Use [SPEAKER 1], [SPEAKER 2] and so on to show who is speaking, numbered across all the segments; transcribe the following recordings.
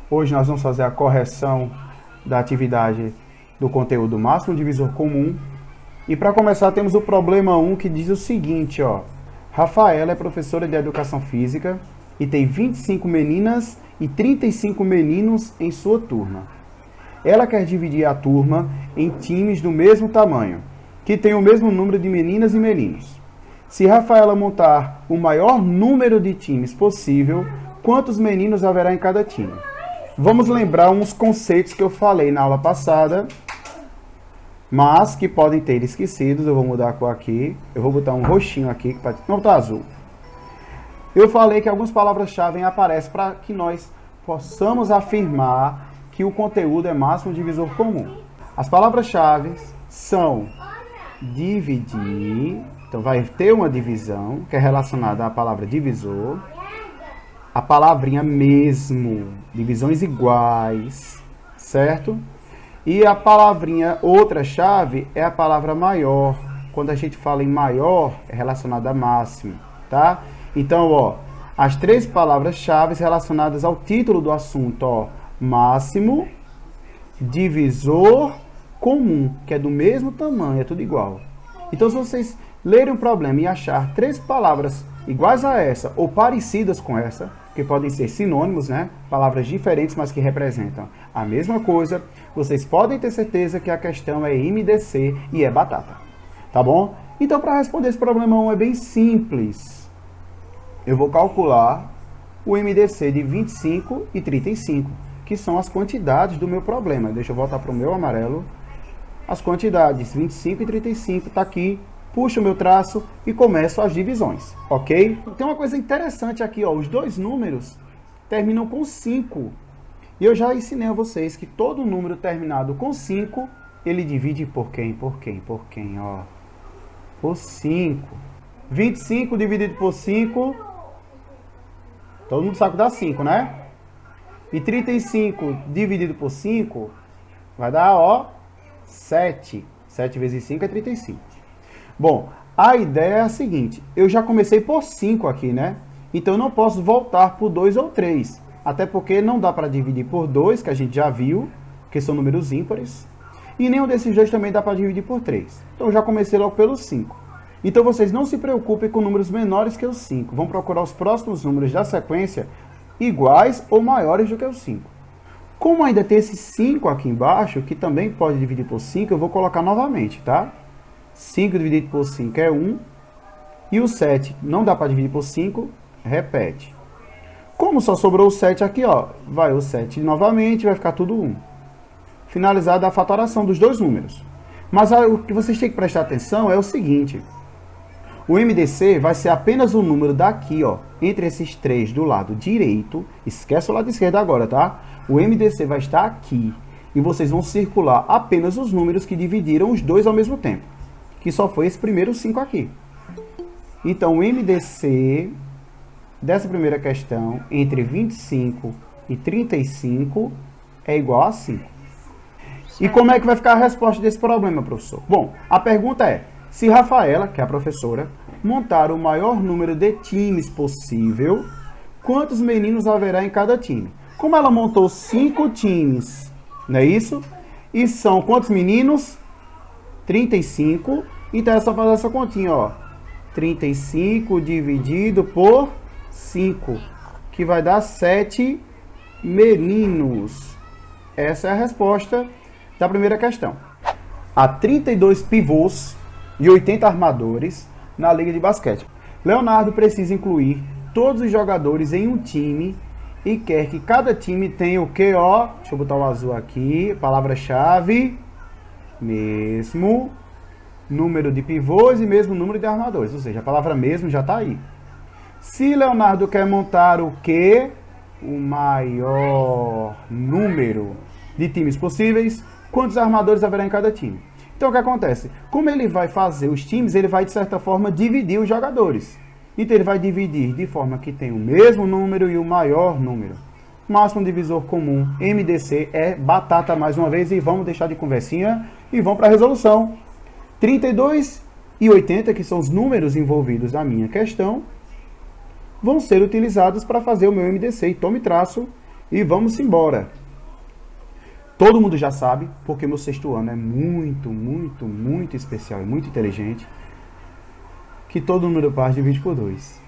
[SPEAKER 1] Hoje nós vamos fazer a correção da atividade do conteúdo máximo divisor comum. E para começar temos o problema 1 que diz o seguinte, ó. Rafaela é professora de educação física e tem 25 meninas e 35 meninos em sua turma. Ela quer dividir a turma em times do mesmo tamanho, que tem o mesmo número de meninas e meninos. Se Rafaela montar o maior número de times possível, quantos meninos haverá em cada time? Vamos lembrar uns conceitos que eu falei na aula passada, mas que podem ter esquecidos. Eu vou mudar a cor aqui. Eu vou botar um roxinho aqui. Não, tá azul. Eu falei que algumas palavras-chave aparecem para que nós possamos afirmar que o conteúdo é máximo divisor comum. As palavras-chave são dividir, então vai ter uma divisão que é relacionada à palavra divisor, a palavrinha mesmo, divisões iguais, certo? E a palavrinha outra chave é a palavra maior. Quando a gente fala em maior, é relacionada a máximo, tá? Então, ó, as três palavras-chave relacionadas ao título do assunto, ó, máximo, divisor, comum, que é do mesmo tamanho, é tudo igual. Então, se vocês lerem um problema e achar três palavras iguais a essa ou parecidas com essa, que podem ser sinônimos, né? Palavras diferentes, mas que representam a mesma coisa, vocês podem ter certeza que a questão é MDC e é batata. Tá bom? Então, para responder esse problema 1 é bem simples. Eu vou calcular o MDC de 25 e 35, que são as quantidades do meu problema. Deixa eu voltar para o meu amarelo. As quantidades 25 e 35 está aqui. Puxo o meu traço e começo as divisões, ok? Tem uma coisa interessante aqui, ó, os dois números terminam com 5. E eu já ensinei a vocês que todo número terminado com 5, ele divide por quem? Por quem? Por quem? Ó, por 5. 25 dividido por 5, todo mundo sabe que dá 5, né? E 35 dividido por 5 vai dar, ó, 7. 7 vezes 5 é 35. Bom, a ideia é a seguinte, eu já comecei por 5 aqui, né? Então eu não posso voltar por 2 ou 3, até porque não dá para dividir por 2, que a gente já viu, que são números ímpares, e nenhum desses dois também dá para dividir por 3. Então eu já comecei logo pelo 5. Então vocês não se preocupem com números menores que os 5, vão procurar os próximos números da sequência iguais ou maiores do que os 5. Como ainda tem esse 5 aqui embaixo, que também pode dividir por 5, eu vou colocar novamente, tá? 5 dividido por 5 é 1. E o 7 não dá para dividir por 5, repete. Como só sobrou o 7 aqui, ó, vai o 7 novamente, vai ficar tudo 1. Finalizada a fatoração dos dois números. Mas o que vocês têm que prestar atenção é o seguinte. O MDC vai ser apenas o número daqui, ó, entre esses três do lado direito. Esquece o lado esquerdo agora, tá? O MDC vai estar aqui. E vocês vão circular apenas os números que dividiram os dois ao mesmo tempo. Que só foi esse primeiro 5 aqui. Então, o MDC dessa primeira questão, entre 25 e 35, é igual a 5. E como é que vai ficar a resposta desse problema, professor? Bom, a pergunta é, se Rafaela, que é a professora, montar o maior número de times possível, quantos meninos haverá em cada time? Como ela montou 5 times, não é isso? E são quantos meninos? 35, então é só fazer essa continha, ó. 35 dividido por 5, que vai dar 7 meninos. Essa é a resposta da primeira questão. Há 32 pivôs e 80 armadores na liga de basquete. Leonardo precisa incluir todos os jogadores em um time e quer que cada time tenha o que, ó? Deixa eu botar o azul aqui, palavra-chave, mesmo número de pivôs e mesmo número de armadores, ou seja, a palavra mesmo já está aí. Se Leonardo quer montar o quê? O maior número de times possíveis, quantos armadores haverá em cada time? Então o que acontece? Como ele vai fazer os times, ele vai de certa forma dividir os jogadores. Então ele vai dividir de forma que tem o mesmo número e o maior número. Máximo divisor comum, MDC, é batata mais uma vez, e vamos deixar de conversinha e vamos para a resolução. 32 e 80, que são os números envolvidos na minha questão, vão ser utilizados para fazer o meu MDC. E tome traço E vamos embora. Todo mundo já sabe, porque meu sexto ano é muito, muito, muito especial e muito inteligente, que todo número par divide por 2.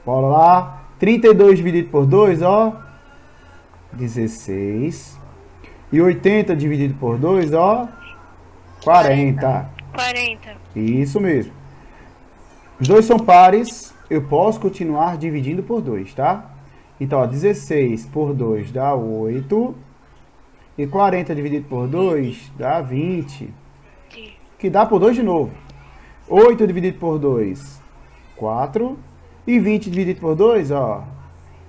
[SPEAKER 1] Bora lá. 32 dividido por 2, ó. 16. E 80 dividido por 2, ó. 40.
[SPEAKER 2] 40.
[SPEAKER 1] Isso mesmo. Os dois são pares, eu posso continuar dividindo por 2, tá? Então, ó, 16 por 2 dá 8. E 40 dividido por 2 dá 20. Que dá por 2 de novo. 8 dividido por 2, 4. E 20 dividido por 2, ó,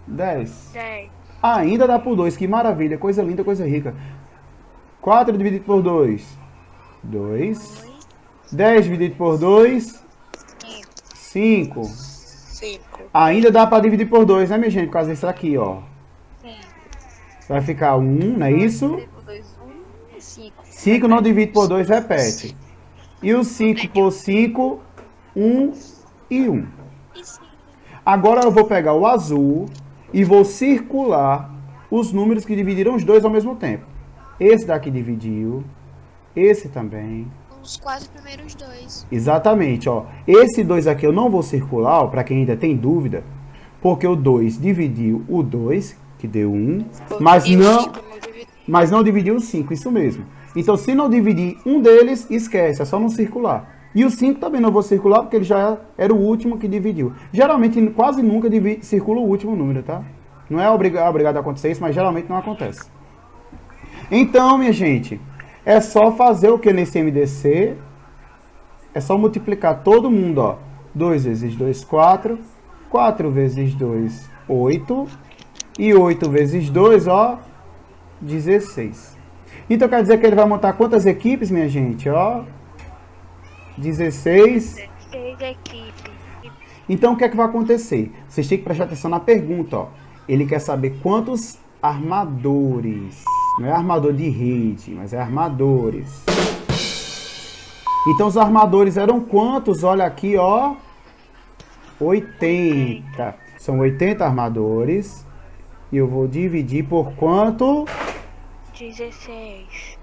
[SPEAKER 1] 10.
[SPEAKER 2] 10.
[SPEAKER 1] Ainda dá por 2, que maravilha, coisa linda, coisa rica. 4 dividido por 2, 2. 10 dividido por 2, 5.
[SPEAKER 2] 5.
[SPEAKER 1] Ainda dá para dividir por 2, né, minha gente? Por causa disso aqui, ó. Vai ficar 1, não é isso? 5 não divide por 2, repete. E o 5 por 5, 1 e 1. Agora eu vou pegar o azul e vou circular os números que dividiram os dois ao mesmo tempo. Esse daqui dividiu, esse também.
[SPEAKER 3] Os 4 primeiros 2.
[SPEAKER 1] Exatamente, ó. Esse 2 aqui eu não vou circular, para quem ainda tem dúvida, porque o 2 dividiu o 2, que deu 1, mas não dividiu o 5, isso mesmo. Então, se não dividir um deles, esquece, é só não circular. E o 5 também não vou circular, porque ele já era o último que dividiu. Geralmente, quase nunca circula o último número, tá? Não é obrigado a acontecer isso, mas geralmente não acontece. Então, minha gente, é só fazer o que nesse MDC? É só multiplicar todo mundo, ó. 2 vezes 2, 4. 4 vezes 2, 8. E 8 vezes 2, ó, 16. Então, quer dizer que ele vai montar quantas equipes, minha gente? Ó, 16.
[SPEAKER 2] 16 equipes.
[SPEAKER 1] Então, o que é que vai acontecer? Vocês têm que prestar atenção na pergunta, ó. Ele quer saber quantos armadores. Não é armador de rede, mas é armadores. Então, os armadores eram quantos? Olha aqui, ó. 80. São 80 armadores. E eu vou dividir por quanto?
[SPEAKER 2] 16.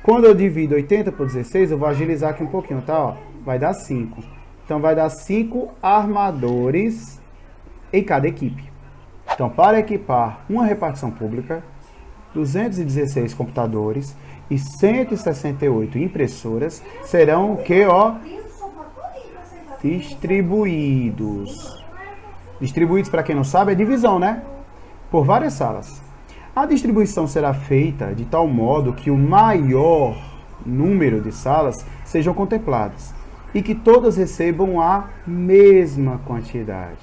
[SPEAKER 1] Quando eu divido 80 por 16, eu vou agilizar aqui um pouquinho, tá? Ó, vai dar 5. Então, vai dar 5 armadores em cada equipe. Então, para equipar uma repartição pública, 216 computadores e 168 impressoras serão o que, ó? Distribuídos. Distribuídos, para quem não sabe, é divisão, né? Por várias salas. A distribuição será feita de tal modo que o maior número de salas sejam contempladas e que todas recebam a mesma quantidade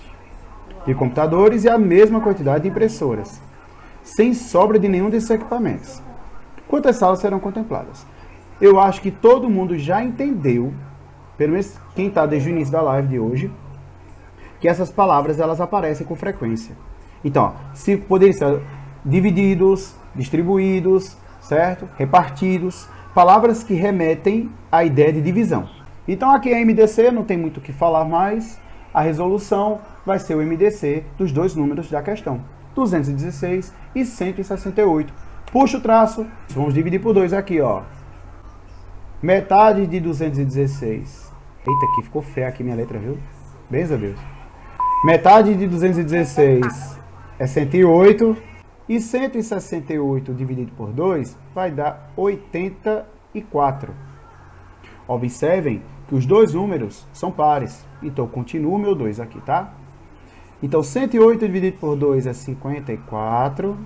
[SPEAKER 1] de computadores e a mesma quantidade de impressoras, sem sobra de nenhum desses equipamentos. Quantas salas serão contempladas? Eu acho que todo mundo já entendeu, pelo menos quem está desde o início da live de hoje, que essas palavras elas aparecem com frequência. Então, ó, se poderem ser divididos, distribuídos, certo? Repartidos, palavras que remetem à ideia de divisão. Então aqui é MDC, não tem muito o que falar mais. A resolução vai ser o MDC dos dois números da questão, 216 e 168. Puxa o traço, vamos dividir por 2 aqui, ó. Metade de 216. Eita, aqui ficou feia aqui minha letra, viu? Benza Deus. Metade de 216 é 108. E 168 dividido por 2 vai dar 84. Observem que os dois números são pares. Então, continuo o meu 2 aqui, tá? Então, 108 dividido por 2 é 54.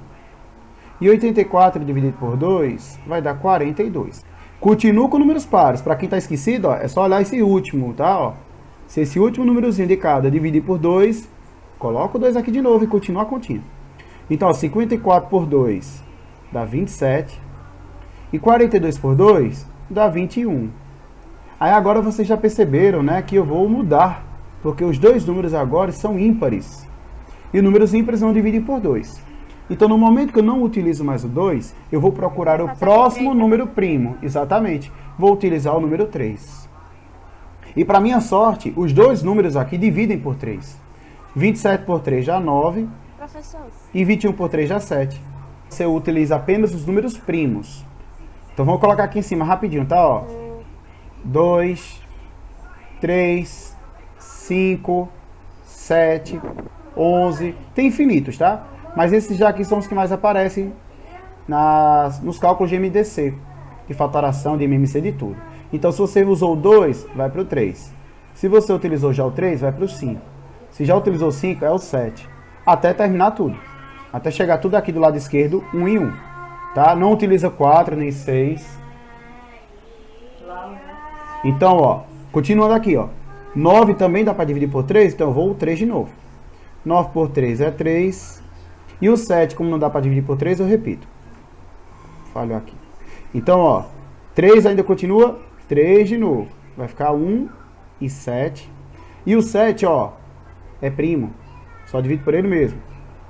[SPEAKER 1] E 84 dividido por 2 vai dar 42. Continuo com números pares. Para quem está esquecido, ó, é só olhar esse último, tá? Ó. Se esse último númerozinho de cada dividir por 2, coloca o 2 aqui de novo e continua a continha. Então, ó, 54 por 2 dá 27. E 42 por 2 dá 21. Aí agora vocês já perceberam, né, que eu vou mudar. Porque os dois números agora são ímpares. E números ímpares não dividem por 2. Então, no momento que eu não utilizo mais o 2, eu vou procurar o próximo número primo. Exatamente. Vou utilizar o número 3. E para minha sorte, os dois números aqui dividem por 3. 27 por 3 dá 9.
[SPEAKER 3] professor.
[SPEAKER 1] E 21 por 3 dá 7. Você utiliza apenas os números primos. Então vamos colocar aqui em cima rapidinho, tá? Ó. 2, 3, 5, 7, 11. Tem infinitos, tá? Mas esses já aqui são os que mais aparecem nos cálculos de MDC. De fatoração, de MMC, de tudo. Então se você usou o 2, vai para o 3. Se você utilizou já o 3, vai para o 5. Se já utilizou o 5, é o 7. Até terminar tudo. Até chegar tudo aqui do lado esquerdo, 1 em 1. Tá? Não utiliza 4, nem 6. Então, ó, continuando aqui, ó. 9 também dá para dividir por 3, então eu vou o 3 de novo. 9 por 3 é 3. E o 7, como não dá para dividir por 3, eu repito. Falhou aqui. Então, ó, 3 ainda continua, 3 de novo. Vai ficar 1 e 7. E o 7, ó, é primo. Só divide por ele mesmo.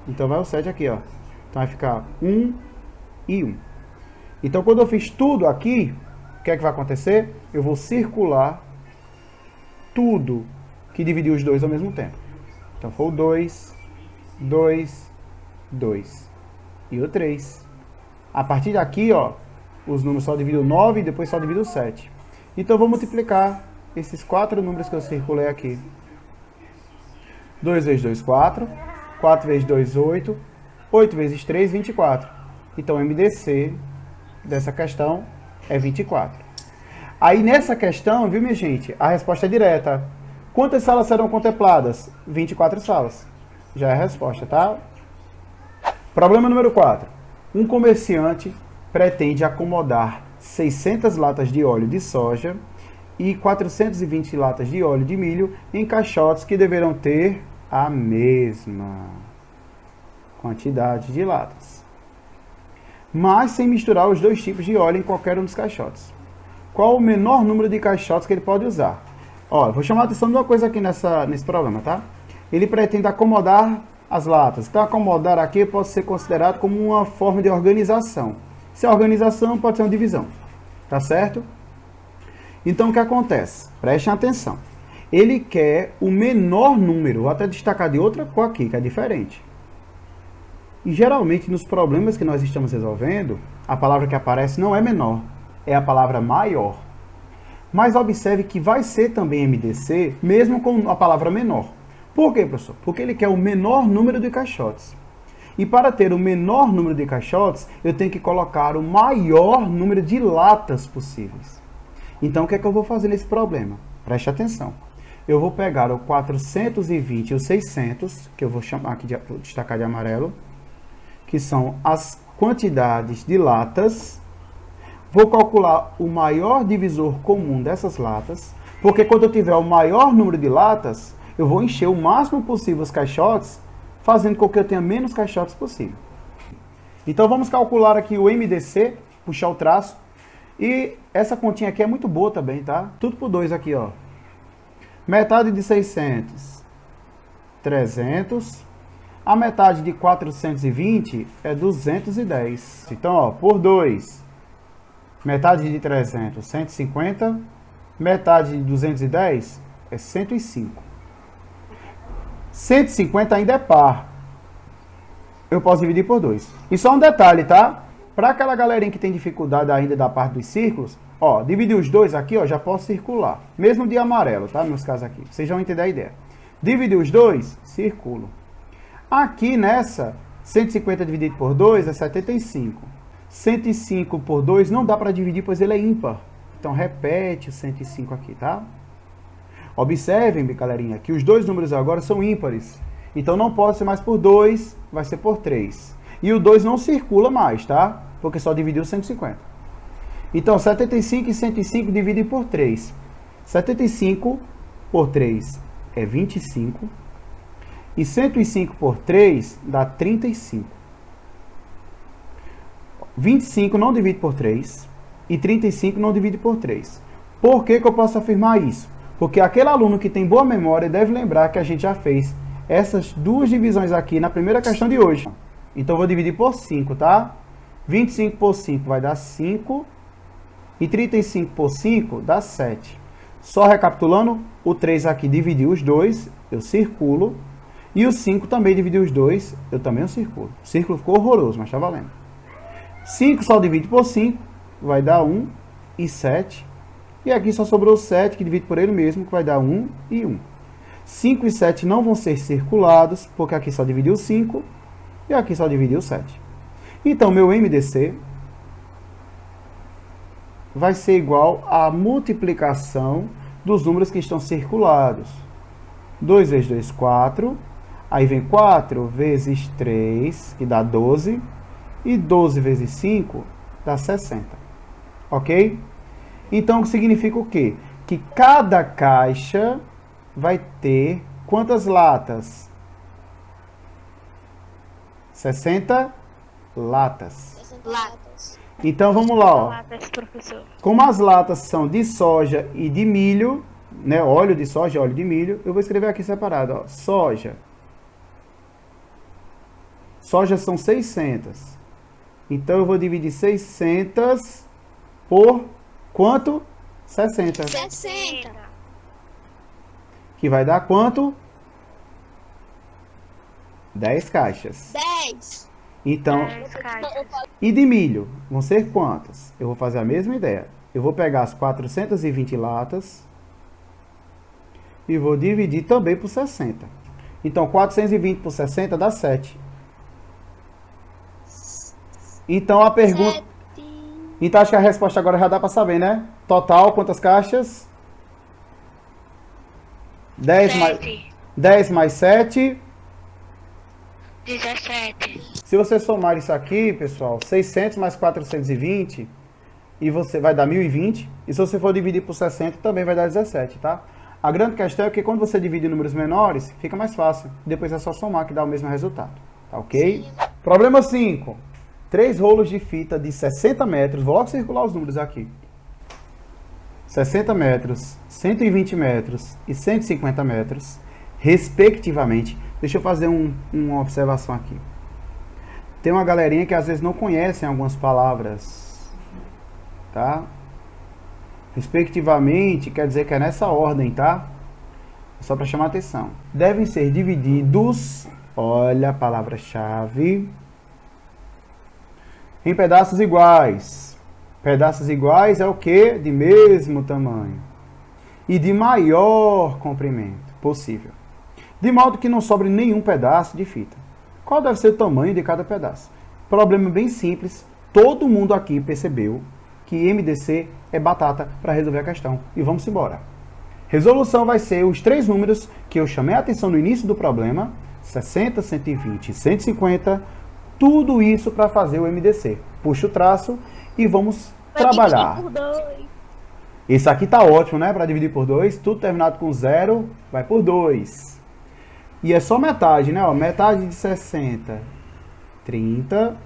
[SPEAKER 1] Então vai o 7 aqui, ó. Então vai ficar 1 e 1. Então quando eu fiz tudo aqui, o que é que vai acontecer? Eu vou circular tudo que dividiu os dois ao mesmo tempo. Então foi o 2, 2, 2 e o 3. A partir daqui, ó, os números só dividem o 9 e depois só dividem o 7. Então eu vou multiplicar esses 4 números que eu circulei aqui. 2 vezes 2, 4. 4 vezes 2, 8. 8 vezes 3, 24. Então o MDC dessa questão é 24. Aí nessa questão, viu, minha gente, a resposta é direta. Quantas salas serão contempladas? 24 salas. Já é a resposta, tá? Problema número 4. Um comerciante pretende acomodar 600 latas de óleo de soja e 420 latas de óleo de milho em caixotes que deverão ter a mesma quantidade de latas, mas sem misturar os dois tipos de óleo em qualquer um dos caixotes. Qual o menor número de caixotes que ele pode usar? Ó, eu vou chamar a atenção de uma coisa aqui nesse problema, tá? Ele pretende acomodar as latas. Então, acomodar aqui pode ser considerado como uma forma de organização. Se é organização, pode ser uma divisão. Tá certo? Então, o que acontece? Prestem atenção. Ele quer o menor número. Vou até destacar de outra cor aqui, que é diferente. E, geralmente, nos problemas que nós estamos resolvendo, a palavra que aparece não é menor, é a palavra maior. Mas observe que vai ser também MDC, mesmo com a palavra menor. Por quê, professor? Porque ele quer o menor número de caixotes. E para ter o menor número de caixotes, eu tenho que colocar o maior número de latas possíveis. Então, o que é que eu vou fazer nesse problema? Preste atenção. Eu vou pegar o 420 e o 600, que eu vou chamar aqui, vou destacar de amarelo, que são as quantidades de latas. Vou calcular o maior divisor comum dessas latas, porque quando eu tiver o maior número de latas, eu vou encher o máximo possível os caixotes, fazendo com que eu tenha menos caixotes possível. Então vamos calcular aqui o MDC, puxar o traço. E essa continha aqui é muito boa também, tá? Tudo por 2 aqui, ó. Metade de 600, 300. A metade de 420 é 210. Então, ó, por 2. Metade de 300, 150. Metade de 210 é 105. 150 ainda é par. Eu posso dividir por 2. E só um detalhe, tá? Para aquela galerinha que tem dificuldade ainda da parte dos círculos, ó, dividir os dois aqui, ó, já posso circular. Mesmo de amarelo, tá? Nos casos aqui. Vocês vão entender a ideia. Dividir os dois, circulo. Aqui nessa, 150 dividido por 2 é 75. 105 por 2 não dá para dividir, pois ele é ímpar. Então, repete o 105 aqui, tá? Observem, galerinha, que os dois números agora são ímpares. Então, não pode ser mais por 2, vai ser por 3. E o 2 não circula mais, tá? Porque só dividiu 150. Então, 75 e 105 dividem por 3. 75 por 3 é 25. E 105 por 3 dá 35. 25 não divide por 3. E 35 não divide por 3. Por que que eu posso afirmar isso? Porque aquele aluno que tem boa memória deve lembrar que a gente já fez essas duas divisões aqui na primeira questão de hoje. Então, eu vou dividir por 5, tá? 25 por 5 vai dar 5. E 35 por 5 dá 7. Só recapitulando, o 3 aqui dividiu os dois, eu circulo. E o 5 também dividiu os dois, eu também o circulo. O círculo ficou horroroso, mas tá valendo. 5 só divide por 5, vai dar 1 e 7. E aqui só sobrou 7, que divide por ele mesmo, que vai dar 1 e 1. 5 e 7 não vão ser circulados, porque aqui só dividiu 5 e aqui só dividiu 7. Então, meu MDC vai ser igual à multiplicação dos números que estão circulados. 2 vezes 2, 4. Aí vem 4 vezes 3, que dá 12. E 12 vezes 5 dá 60. Ok? Então, significa o quê? Que cada caixa vai ter quantas latas? 60 latas.
[SPEAKER 3] Latas.
[SPEAKER 1] Então, vamos lá, ó.
[SPEAKER 2] Latas, professor.
[SPEAKER 1] Como as latas são de soja e de milho, né? Óleo de soja e óleo de milho, eu vou escrever aqui separado, ó. Soja. Soja são 600. Então, eu vou dividir 600 por quanto? 60.
[SPEAKER 3] 60.
[SPEAKER 1] Que vai dar quanto? 10 caixas.
[SPEAKER 3] 10.
[SPEAKER 1] Então,
[SPEAKER 2] 10 caixas.
[SPEAKER 1] e de milho? Vão ser quantas? Eu vou fazer a mesma ideia. Eu vou pegar as 420 latas e vou dividir também por 60. Então, 420 por 60 dá 7. Então, a pergunta... Então, acho que a resposta agora já dá para saber, né? Total, quantas caixas? 10 mais 7.
[SPEAKER 2] 17.
[SPEAKER 1] Se você somar isso aqui, pessoal, 600 mais 420, e você vai dar 1020. E se você for dividir por 60, também vai dar 17, tá? A grande questão é que quando você divide em números menores, fica mais fácil. Depois é só somar que dá o mesmo resultado, tá ok? Problema 5. 3 rolos de fita de 60 metros. Vou logo circular os números aqui. 60 metros, 120 metros e 150 metros, respectivamente. Deixa eu fazer uma observação aqui. Tem uma galerinha que às vezes não conhecem algumas palavras, tá? Respectivamente quer dizer que é nessa ordem, tá? Só para chamar a atenção. Devem ser divididos, olha a palavra-chave, em pedaços iguais. Pedaços iguais é o quê? De mesmo tamanho. E de maior comprimento possível. De modo que não sobre nenhum pedaço de fita. Qual deve ser o tamanho de cada pedaço? Problema bem simples. Todo mundo aqui percebeu que MDC é batata para resolver a questão. E vamos embora. Resolução vai ser os 3 números que eu chamei a atenção no início do problema. 60, 120 e 150. Tudo isso para fazer o MDC. Puxa o traço e vamos trabalhar.
[SPEAKER 3] Por 2.
[SPEAKER 1] Esse aqui tá ótimo, né? Para dividir por 2. Tudo terminado com 0 vai por 2. E é só metade, né? Ó, metade de 60, 30.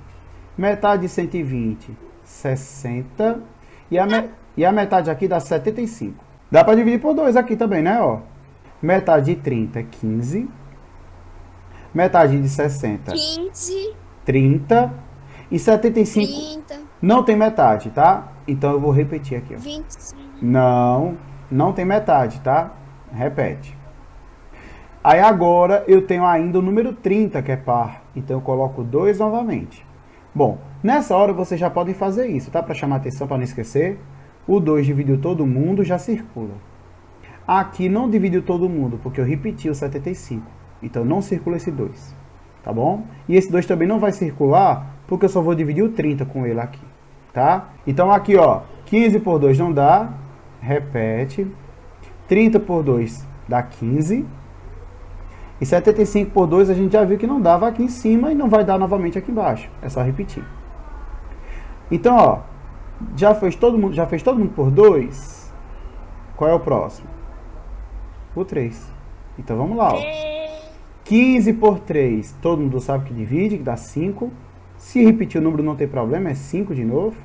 [SPEAKER 1] Metade de 120, 60. E a metade aqui dá 75. Dá para dividir por 2 aqui também, né? Ó, metade de 30, 15. Metade de 60,
[SPEAKER 3] 15.
[SPEAKER 1] 30. E 75
[SPEAKER 3] 30.
[SPEAKER 1] não tem metade, tá? Então eu vou repetir aqui, ó.
[SPEAKER 3] 25.
[SPEAKER 1] Não tem metade, tá? Repete. Aí agora eu tenho ainda o número 30, que é par. Então eu coloco 2 novamente. Bom, nessa hora vocês já podem fazer isso, tá? Para chamar atenção, para não esquecer. O 2 dividiu todo mundo, já circula. Aqui não dividiu todo mundo, porque eu repeti o 75. Então não circula esse 2, tá bom? E esse 2 também não vai circular, porque eu só vou dividir o 30 com ele aqui, tá? Então aqui, ó, 15 por 2 não dá, repete. 30 por 2 dá 15. E 75 por 2 a gente já viu que não dava aqui em cima e não vai dar novamente aqui embaixo. É só repetir. Então, ó, já fez todo mundo por 2? Qual é o próximo? O 3. Então vamos lá, ó. 15 por 3, todo mundo sabe que divide, que dá 5. Se repetir o número não tem problema, é 5 de novo.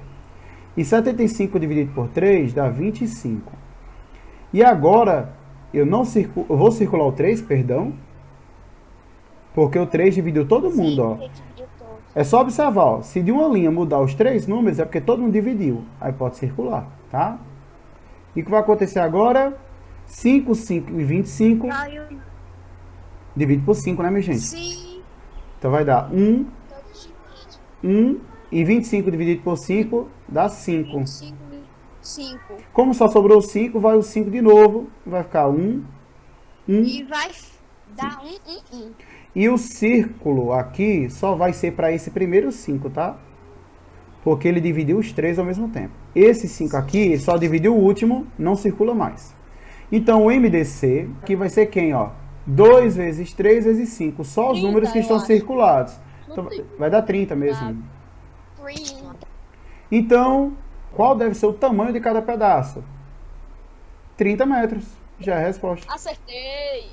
[SPEAKER 1] E 75 dividido por 3 dá 25. E agora, eu vou circular o 3, perdão. Porque o 3 dividiu todo mundo, ó. É só observar, ó. Se de uma linha mudar os 3 números, é porque todo mundo dividiu. Aí pode circular, tá? E o que vai acontecer agora? 5, 5 e 25. Divide por 5, né, minha gente?
[SPEAKER 3] Sim.
[SPEAKER 1] Então vai dar 1,
[SPEAKER 3] Todos divididos.
[SPEAKER 1] 1 e 25 dividido por 5 dá 5.
[SPEAKER 3] 5.
[SPEAKER 1] Como só sobrou 5, vai o 5 de novo. Vai ficar 1, 1.
[SPEAKER 3] E vai dar 1.
[SPEAKER 1] E o círculo aqui só vai ser para esse primeiro 5, tá? Porque ele dividiu os 3 ao mesmo tempo. Esse 5 aqui só dividiu o último, não circula mais. Então, o MDC aqui vai ser quem, ó? 2 vezes 3 vezes 5. Só os
[SPEAKER 3] 30,
[SPEAKER 1] números que
[SPEAKER 3] eu
[SPEAKER 1] estão
[SPEAKER 3] acho.
[SPEAKER 1] circulados.
[SPEAKER 3] Não
[SPEAKER 1] Então,
[SPEAKER 3] tem.
[SPEAKER 1] vai dar 30 mesmo.
[SPEAKER 3] 3.
[SPEAKER 1] Então, qual deve ser o tamanho de cada pedaço? 30 metros. Já é a resposta.
[SPEAKER 3] Acertei.